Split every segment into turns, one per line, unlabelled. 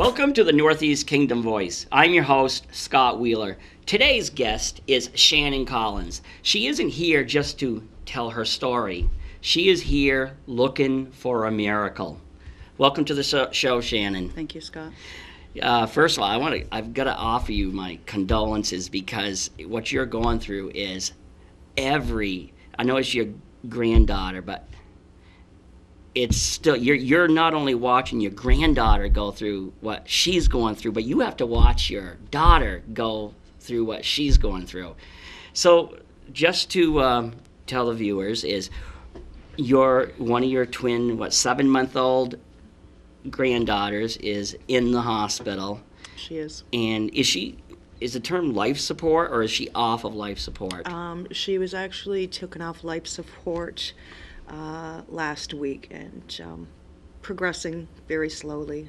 Welcome to the Northeast Kingdom Voice. I'm your host, Scott Wheeler. Today's guest is Shannon Collins. She isn't here just to tell her story. She is here looking for a miracle. Welcome to the show, Shannon.
Thank you, Scott.
First of all, I've got to offer you my condolences because what you're going through is I know it's your granddaughter, but it's still, you're not only watching your granddaughter go through what she's going through, but you have to watch your daughter go through what she's going through. So just to tell the viewers is one of your twin, 7-month-old granddaughters is in the hospital.
She is.
And is the term life support or is she off of life support?
She was actually taken off life support last week and progressing very slowly.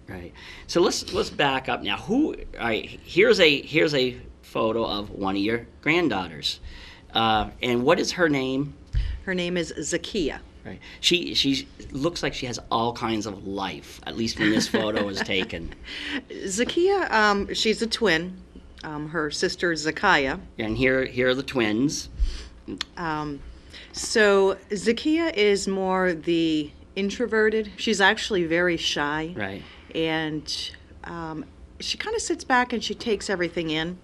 Right. So let's back up now. Here's a photo of one of your granddaughters. And what is her name?
Her name is Zakia.
Right. She looks like she has all kinds of life, at least when this photo is taken.
Zakia, she's a twin. Her sister is Zakia.
And here are the twins.
So Zakia is more the introverted. She's actually very shy.
Right.
And she kind of sits back and she takes everything in.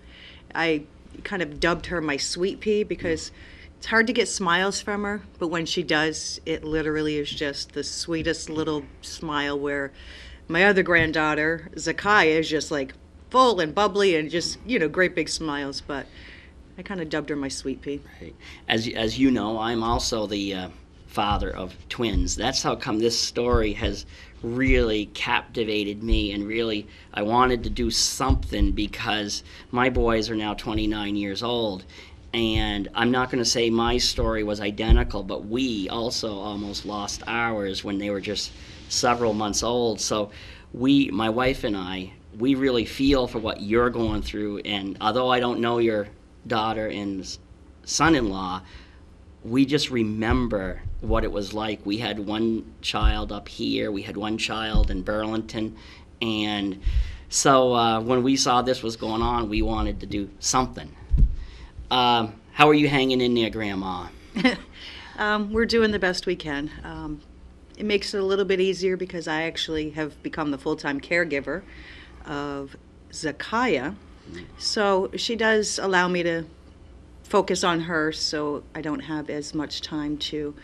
I kind of dubbed her my sweet pea because it's hard to get smiles from her, but when she does, it literally is just the sweetest little smile, where my other granddaughter, Zakia, is just like full and bubbly and just, great big smiles, but I kind of dubbed her my sweet pea.
Right. As you know, I'm also the father of twins. That's how come this story has really captivated me, and really I wanted to do something because my boys are now 29 years old. And I'm not going to say my story was identical, but we also almost lost ours when they were just several months old. So my wife and I, we really feel for what you're going through. And although I don't know your daughter and son-in-law, we just remember what it was like. We had one child up here. We had one child in Burlington. And so when we saw this was going on, we wanted to do something. How are you hanging in there, Grandma?
We're doing the best we can. It makes it a little bit easier because I actually have become the full-time caregiver of Zakia. So she does allow me to focus on her, so I don't have as much time to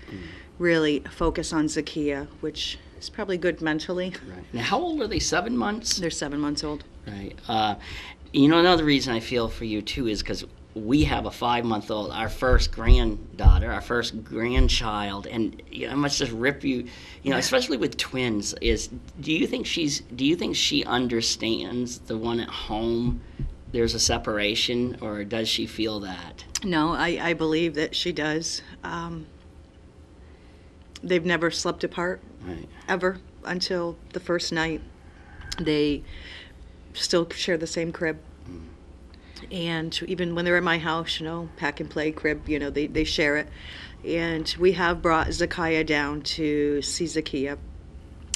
really focus on Zakia, which is probably good mentally.
Right. Now, how old are they? 7 months?
They're 7 months old.
Right. Another reason I feel for you, too, is because we have a 5-month-old, our first granddaughter, our first grandchild, and I must just rip you, especially with twins. Do you think she understands the one at home? There's a separation, or does she feel that?
No, I believe that she does. They've never slept apart,
right,
ever, until the first night. They still share the same crib. And even when they're at my house, pack and play crib, they share it. And we have brought Zakia down to see Zakia.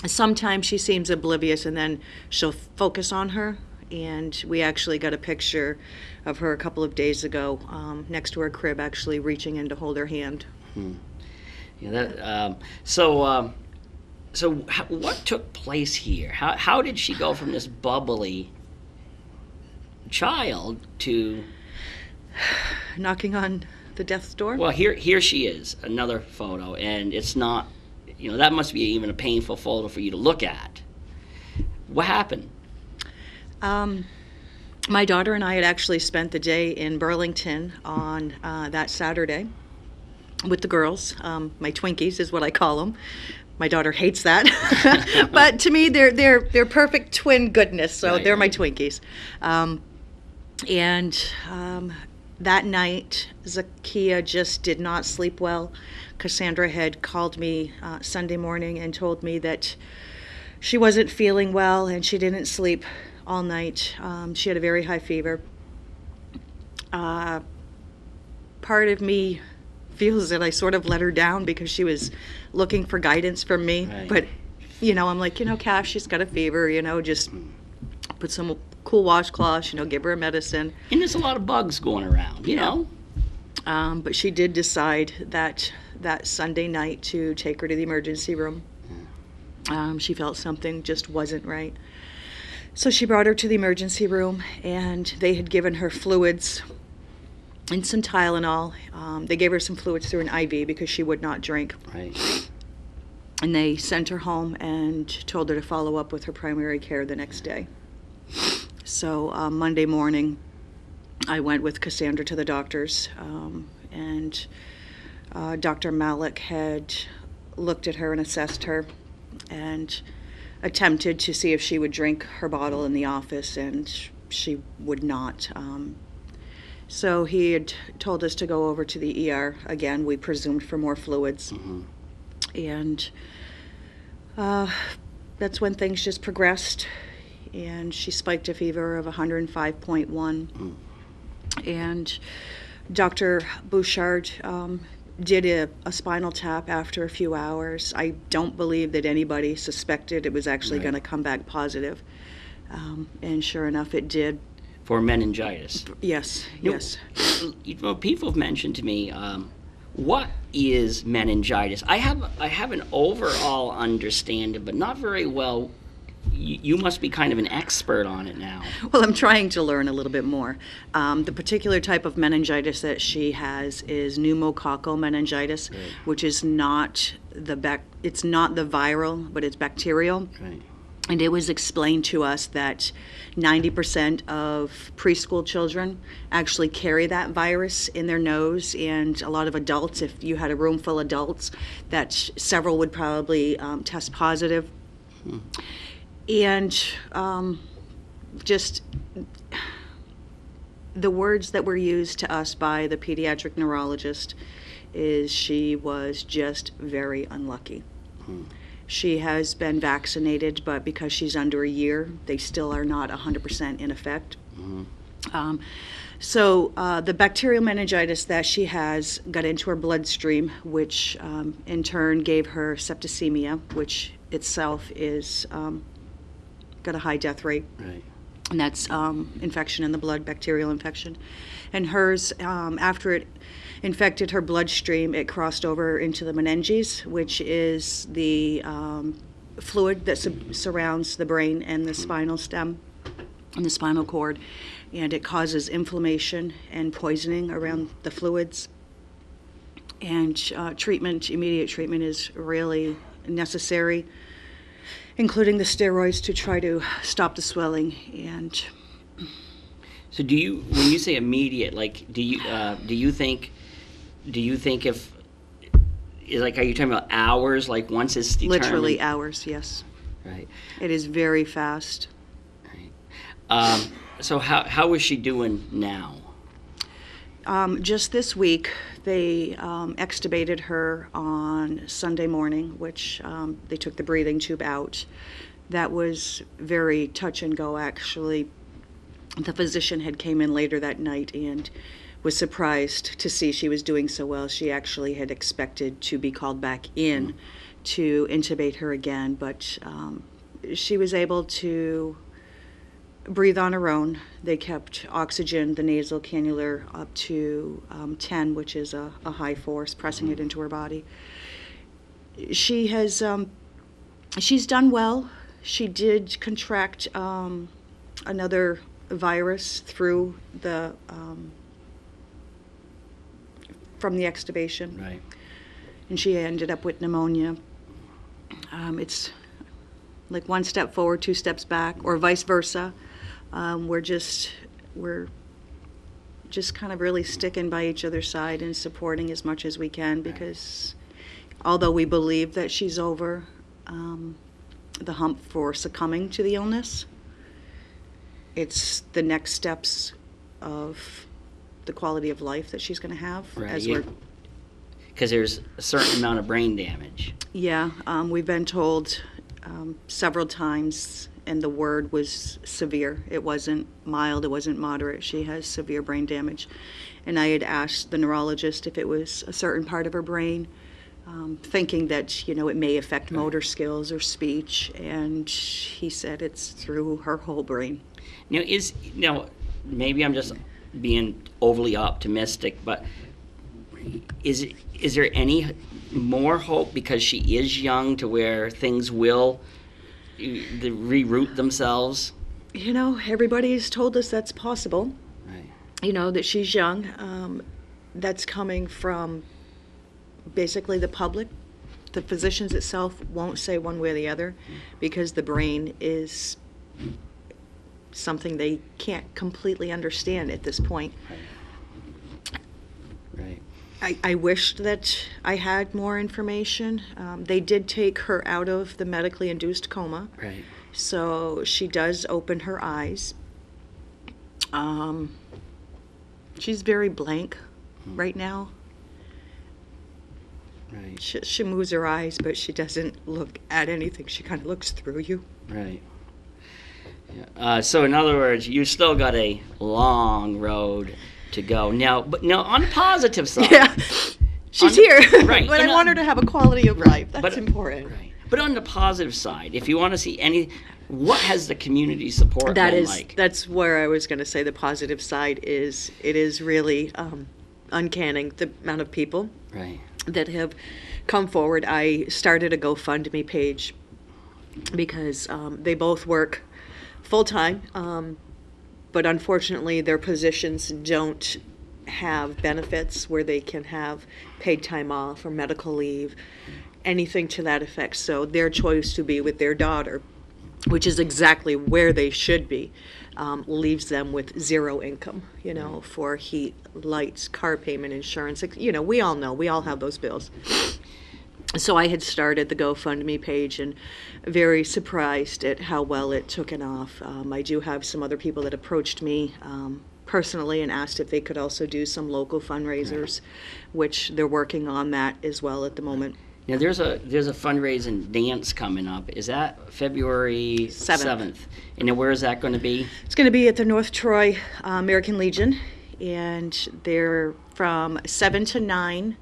Sometimes she seems oblivious, and then she'll focus on her. And we actually got a picture of her a couple of days ago next to her crib, actually reaching in to hold her hand.
Yeah, so what took place here? How did she go from this bubbly child to
knocking on the death's door?
Well, here she is, another photo, and it's not, that must be even a painful photo for you to look at. What happened?
My daughter and I had actually spent the day in Burlington on that Saturday with the girls. My Twinkies is what I call them. My daughter hates that, but to me they're perfect twin goodness. So
right,
they're my
right.
Twinkies. And that night, Zakia just did not sleep well. Cassandra had called me Sunday morning and told me that she wasn't feeling well and she didn't sleep all night. She had a very high fever. Part of me feels that I sort of let her down because she was looking for guidance from me,
Right.
but I'm like, Cash, she's got a fever, just put some cool washcloths, give her a medicine.
And there's a lot of bugs going around, you know.
But she did decide that Sunday night to take her to the emergency room. She felt something just wasn't right. So she brought her to the emergency room, and they had given her fluids and some Tylenol. They gave her some fluids through an IV because she would not drink.
Right.
And they sent her home and told her to follow up with her primary care the next day. So Monday morning, I went with Cassandra to the doctor's, and Dr. Malik had looked at her and assessed her and attempted to see if she would drink her bottle in the office, and she would not. So he had told us to go over to the ER again. We presumed for more fluids.
Mm-hmm.
And that's when things just progressed, and she spiked a fever of 105.1. And Dr. Bouchard did a spinal tap after a few hours. I don't believe that anybody suspected it was actually going to come back positive. And sure enough, it did.
For meningitis.
Yes,
yes. People have mentioned to me, what is meningitis? I have an overall understanding, but not very well. You must be kind of an expert on it now.
Well, I'm trying to learn a little bit more. The particular type of meningitis that she has is pneumococcal meningitis,
Right.
which is not it's not the viral, but it's bacterial.
Right.
And it was explained to us that 90% of preschool children actually carry that virus in their nose, and a lot of adults, if you had a room full of adults, that several would probably test positive. And just the words that were used to us by the pediatric neurologist is she was just very unlucky. She has been vaccinated, but because she's under a year, they still are not 100% in effect. So the bacterial meningitis that she has got into her bloodstream, which in turn gave her septicemia, which itself is got a high death rate.
Right.
And that's infection in the blood, bacterial infection. And hers, after it infected her bloodstream, it crossed over into the meninges, which is the fluid that surrounds the brain and the spinal stem and the spinal cord. And it causes inflammation and poisoning around the fluids. And immediate treatment is really necessary, including the steroids to try to stop the swelling. And
so, when you say immediate, like, do you think if, like, are you talking about hours, like once it's determined?
Literally hours, yes.
Right.
It is very fast.
Right. So how is she doing now?
Just this week, they extubated her on Sunday morning, which they took the breathing tube out. That was very touch and go, actually. The physician had came in later that night and was surprised to see she was doing so well. She actually had expected to be called back in to intubate her again, but she was able to breathe on her own. They kept oxygen, the nasal cannula, up to 10, which is a high force, pressing it into her body. She has, she's done well. She did contract another virus through the, from the extubation.
Right. And
she ended up with pneumonia. It's like one step forward, two steps back, or vice versa. We're just kind of really sticking by each other's side and supporting as much as we can, because although we believe that she's over the hump for succumbing to the illness, it's the next steps of the quality of life that she's going to have.
Right. Because there's a certain amount of brain damage.
Yeah, we've been told several times, and the word was severe. It wasn't mild, it wasn't moderate. She has severe brain damage. And I had asked the neurologist if it was a certain part of her brain. thinking that, it may affect motor skills or speech, and he said it's through her whole brain.
Maybe I'm just being overly optimistic, but is there any more hope because she is young to where things will reroute themselves?
Everybody's told us that's possible.
Right.
That she's young. That's coming from basically the public. The physicians itself won't say one way or the other because the brain is something they can't completely understand at this point.
Right.
I wished that I had more information. They did take her out of the medically induced coma.
Right.
So she does open her eyes. She's very blank right now.
Right.
She moves her eyes, but she doesn't look at anything. She kind of looks through you.
Right. Yeah. So in other words, you still got a long road to go. Now on the positive side.
Yeah. She's here.
Right.
But I want her to have a quality of life. That's important.
Right. But on the positive side, if you want to see what has the community support been like?
That's where I was going to say the positive side is it is really uncanny, the amount of people that have come forward. I started a GoFundMe page because they both work full-time, but unfortunately their positions don't have benefits where they can have paid time off or medical leave, anything to that effect. So their choice to be with their daughter, which is exactly where they should be, leaves them with zero income, for heat, lights, car payment, insurance. We all know, we all have those bills. So I had started the GoFundMe page and very surprised at how well it took off. I do have some other people that approached me personally and asked if they could also do some local fundraisers, which they're working on that as well at the moment.
Now there's a fundraising dance coming up. Is that February 7th? And then where is that going to be?
It's going to be at the North Troy American Legion, and they're from 7 to 9.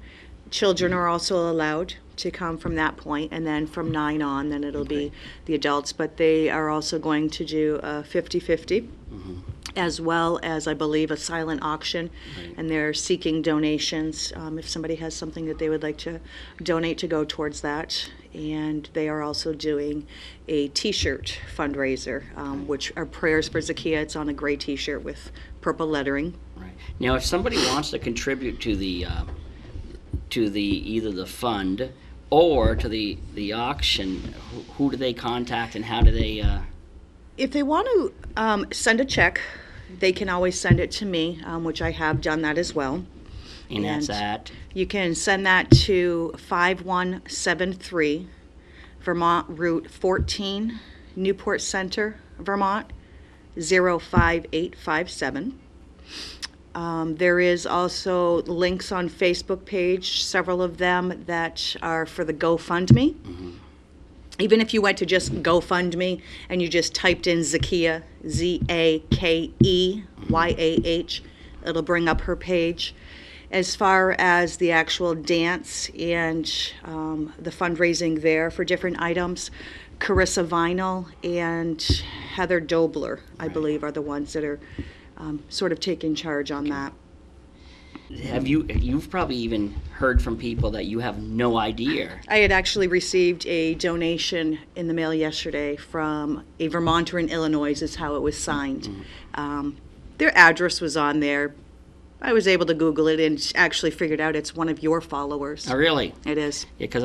Children are also allowed to come from that point, and then from 9 on, then it'll be the adults. But they are also going to do a 50-50. As well as, I believe, a silent auction, and they're seeking donations if somebody has something that they would like to donate to go towards that. And they are also doing a T-shirt fundraiser, which are prayers for Zakia. It's on a gray T-shirt with purple lettering.
Right. Now, if somebody wants to contribute to the either the fund or to the auction, who do they contact and how do they?
If they want to send a check, they can always send it to me, which I have done that as well.
And that's at? You
can send that to 5173 Vermont Route 14, Newport Center, Vermont, 05857. There is also links on Facebook page, several of them that are for the GoFundMe. Even if you went to just GoFundMe and you just typed in Zakia, Zakeyah, it'll bring up her page. As far as the actual dance and the fundraising there for different items, Carissa Vinyl and Heather Dobler, I believe, are the ones that are sort of taking charge on that.
You've probably even heard from people that you have no idea.
I had actually received a donation in the mail yesterday from a Vermonter in Illinois, is how it was signed. Their address was on there. I was able to Google it and actually figured out it's one of your followers.
Oh, really?
It is.
Yeah, because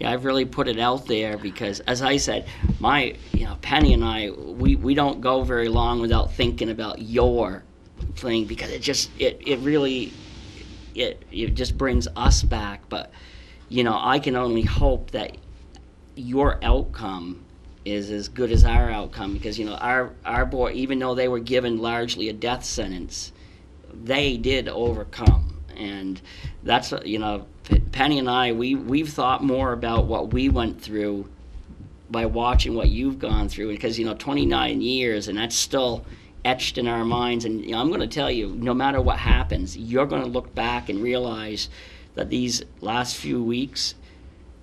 I've really put it out there because, as I said, Penny and I, we don't go very long without thinking about your thing because it just brings us back. But I can only hope that your outcome is as good as our outcome because our boy, even though they were given largely a death sentence, they did overcome. And that's Penny and I, we've thought more about what we went through by watching what you've gone through because 29 years, and that's still etched in our minds. And I'm going to tell you, no matter what happens, you're going to look back and realize that these last few weeks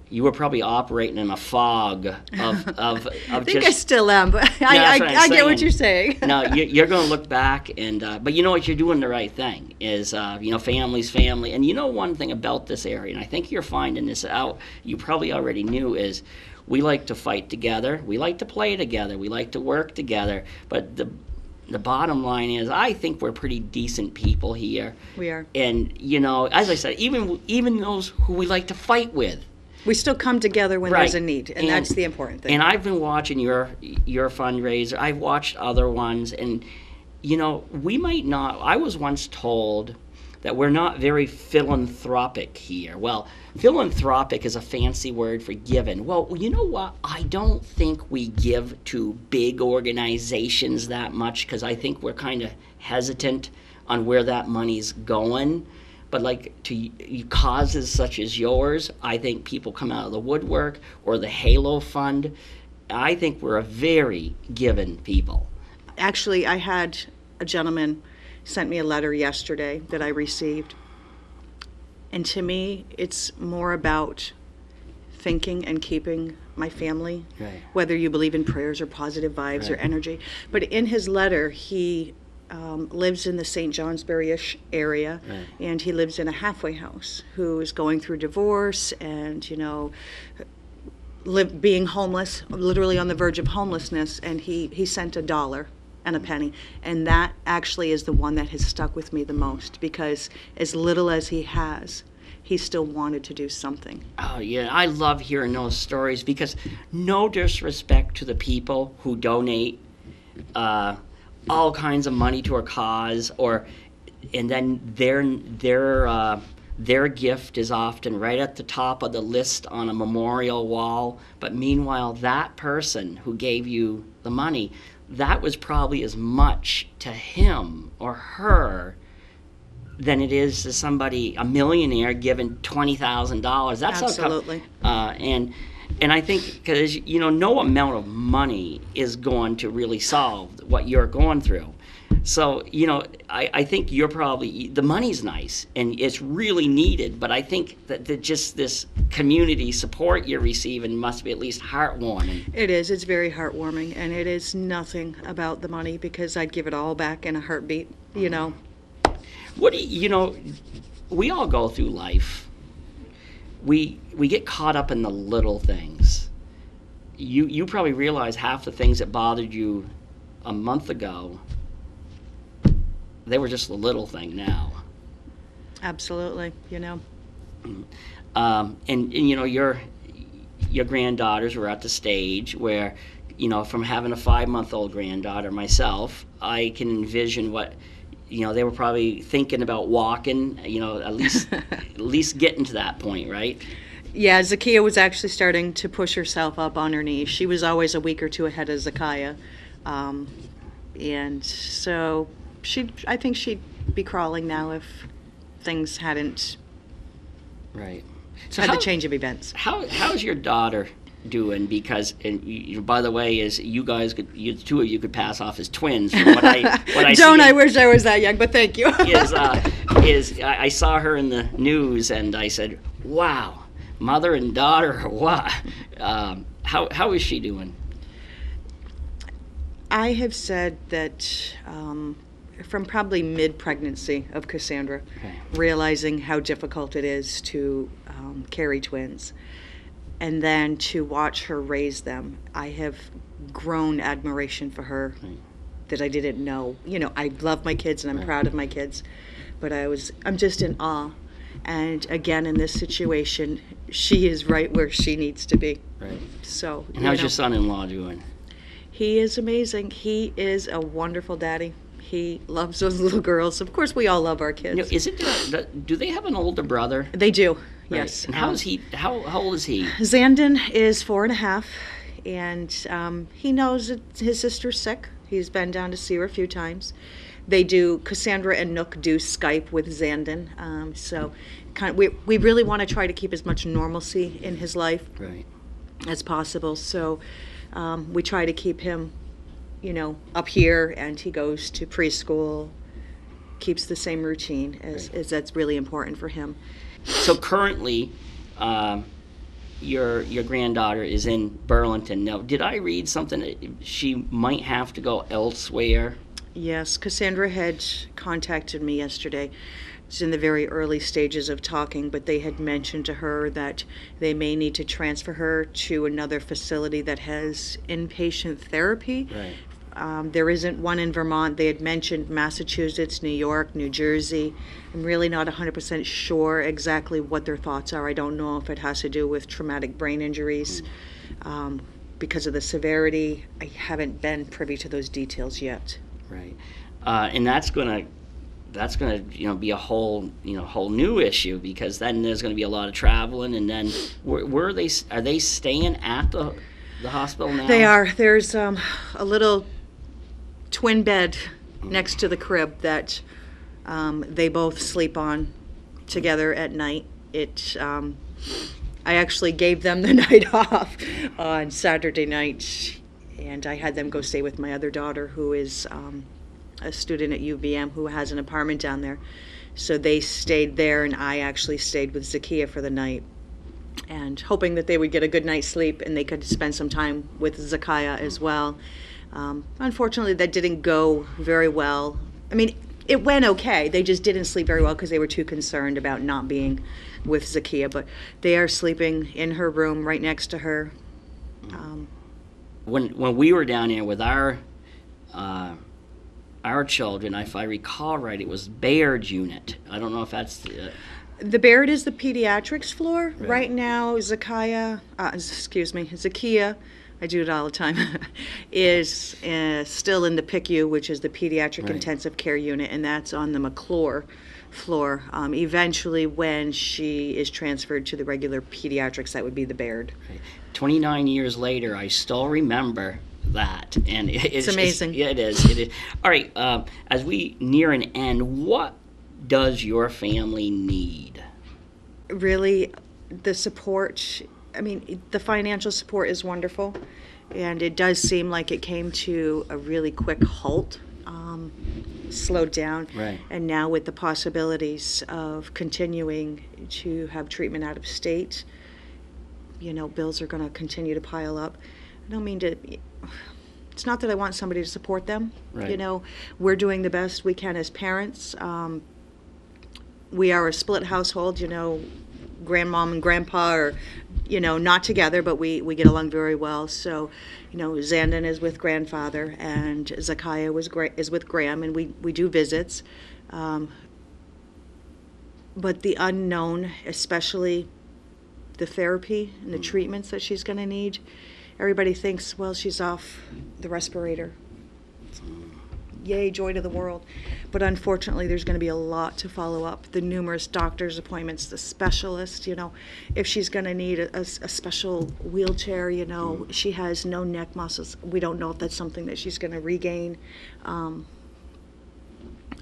you were probably operating in a fog of
I think I still am, but I get what you're saying.
No, you're going to look back, and but you know what, you're doing the right thing. Is family's family, and you know one thing about this area, and I think you're finding this out. You probably already knew is we like to fight together, we like to play together, we like to work together, but the bottom line is, I think we're pretty decent people here.
We are,
and as I said, even those who we like to fight with.
We still come together when
Right.
there's a need, and that's the important thing.
And I've been watching your fundraiser. I've watched other ones, and we might not. I was once told that we're not very philanthropic here. Well, philanthropic is a fancy word for giving. Well, you know what? I don't think we give to big organizations that much, because I think we're kind of hesitant on where that money's going. But like to causes such as yours, I think people come out of the woodwork, or the Halo Fund. I think we're a very given people.
Actually, I had a gentleman sent me a letter yesterday that I received. And to me, it's more about thinking and keeping my family,
Right.
whether you believe in prayers or positive vibes or
Right.
energy. But in his letter, he lives in the St. Johnsbury-ish area,
Right.
and he lives in a halfway house, who is going through divorce and, being homeless, literally on the verge of homelessness, and he sent $1 and a penny, and that actually is the one that has stuck with me the most, because as little as he has, he still wanted to do something.
Oh, yeah, I love hearing those stories, because no disrespect to the people who donate all kinds of money to a cause, and then their gift is often right at the top of the list on a memorial wall. But meanwhile, that person who gave you the money, that was probably as much to him or her than it is to somebody, a millionaire, giving $20,000. That's
Absolutely.
And I think, because no amount of money is going to really solve what you're going through. So I think you're probably, the money's nice and it's really needed, but I think that just this community support you're receiving must be at least heartwarming.
It is. It's very heartwarming, and it is nothing about the money, because I'd give it all back in a heartbeat.
What do we all go through life. We get caught up in the little things. You probably realize half the things that bothered you a month ago, they were just the little thing now.
Absolutely.
And your granddaughters were at the stage where, from having a 5-month-old granddaughter myself, I can envision what they were probably thinking about walking, at least getting to that point, right?
Yeah, Zakia was actually starting to push herself up on her knees. She was always a week or two ahead of Zakia. And so I think she'd be crawling now if things hadn't
Right.
had the change of events.
How's your daughter doing? Because, and by the way, is the two of you could pass off as twins. From what I
Don't
see
I wish I was that young, but thank you.
I saw her in the news and I said, wow, mother and daughter, or what? How is she doing?
I have said that from probably mid-pregnancy of Cassandra,
Okay.
realizing how difficult it is to carry twins, and then to watch her raise them, I have grown admiration for her
Right.
that I didn't know. I love my kids and I'm
Right.
proud of my kids, but I'm just in awe. And again, in this situation, she is right where she needs to be.
Right.
So,
And how's your son-in-law doing?
He is amazing. He is a wonderful daddy. He loves those little girls. Of course, we all love our kids.
Do they have an older brother?
They do,
Right.
yes.
And how old is he?
Zandon is 4.5, and he knows that his sister's sick. He's been down to see her a few times. Cassandra and Nook do Skype with Zandon. So we really want to try to keep as much normalcy in his life
Right.
as possible. So we try to keep him, up here, and he goes to preschool, keeps the same routine as that's really important for him.
So currently, your granddaughter is in Burlington. Now, did I read something that she might have to go elsewhere?
Yes, Cassandra had contacted me yesterday. It's in the very early stages of talking, but they had mentioned to her that they may need to transfer her to another facility that has inpatient therapy.
Right.
There isn't one in Vermont. They had mentioned Massachusetts, New York, New Jersey. I'm really not 100% sure exactly what their thoughts are. I don't know if it has to do with traumatic brain injuries. Because of the severity, I haven't been privy to those details yet.
Right. And that's gonna be a whole new issue, because then there's gonna be a lot of traveling, and then are they staying at the hospital now?
They are. There's a little twin bed next to the crib that they both sleep on together at night. I actually gave them the night off on Saturday night, and I had them go stay with my other daughter, who is a student at UVM, who has an apartment down there. So they stayed there, and I actually stayed with Zakia for the night, and hoping that they would get a good night's sleep and they could spend some time with Zakia as well. Unfortunately, that didn't go very well. I mean, it went okay. They just didn't sleep very well because they were too concerned about not being with Zakia. But they are sleeping in her room right next to her.
When we were down here with our children, if I recall right, it was Baird's unit. I don't know if that's
the Baird is the pediatrics floor.
Right
now. Zakia, I do it all the time, is still in the PICU, which is the Pediatric Intensive Care Unit, and that's on the McClure floor. Eventually, when she is transferred to the regular pediatrics, that would be the Baird.
29 years later, I still remember that, and it's
amazing.
It is. All right, as we near an end, what does your family need?
Really, the support. I mean, the financial support is wonderful, and it does seem like it came to a really quick halt, slowed down.
Right.
And now with the possibilities of continuing to have treatment out of state, bills are going to continue to pile up. I don't mean to. It's not that I want somebody to support them.
Right.
We're doing the best we can as parents. We are a split household. Grandmom and grandpa are, not together, but we get along very well. So, Zandon is with grandfather, and Zakia is with Graham, and we do visits. But the unknown, especially the therapy and the treatments that she's going to need, everybody thinks, well, she's off the respirator. Yay, joy to the world. But unfortunately, there's going to be a lot to follow up. The numerous doctor's appointments, the specialist, if she's going to need a special wheelchair, she has no neck muscles. We don't know if that's something that she's going to regain.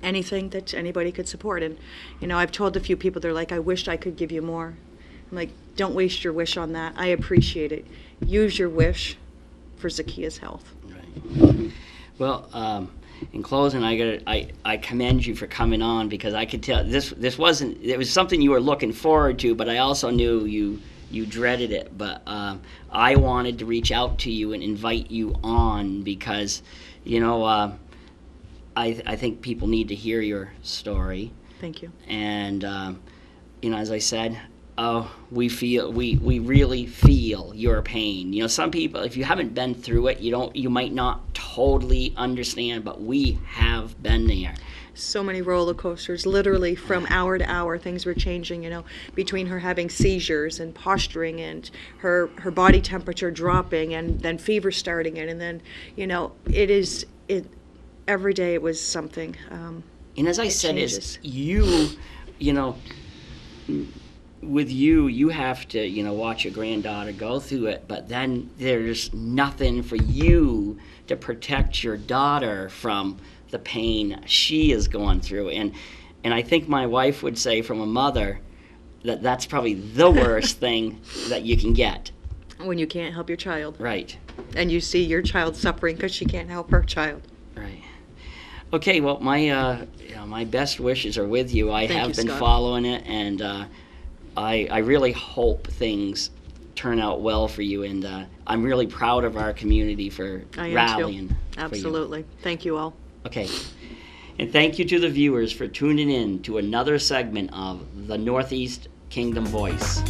Anything that anybody could support. And, I've told a few people, they're like, I wished I could give you more. I'm like, don't waste your wish on that. I appreciate it. Use your wish for Zakia's health.
Right. Well, in closing, I commend you for coming on, because I could tell this wasn't, it was something you were looking forward to, but I also knew you dreaded it. But I wanted to reach out to you and invite you on, because I think people need to hear your story.
Thank you.
And as I said, we really feel your pain. Some people, if you haven't been through it, you might not totally understand, but we have been there.
So many roller coasters, literally from hour to hour, things were changing, between her having seizures and posturing and her body temperature dropping and then fever starting in, and then, every day it was something.
And as I said, is with you have to, watch your granddaughter go through it, but then there's nothing for you to protect your daughter from the pain she is going through. And I think my wife would say, from a mother, that's probably the worst thing that you can get.
When you can't help your child.
Right.
And you see your child suffering because she can't help her child.
Right. Okay, well, my best wishes are with you. I have been
Scott.
following it, and I really hope things turn out well for you, and I'm really proud of our community for
I am
rallying
too.
for you.
Absolutely. Thank you all.
Okay. And thank you to the viewers for tuning in to another segment of the Northeast Kingdom Voice.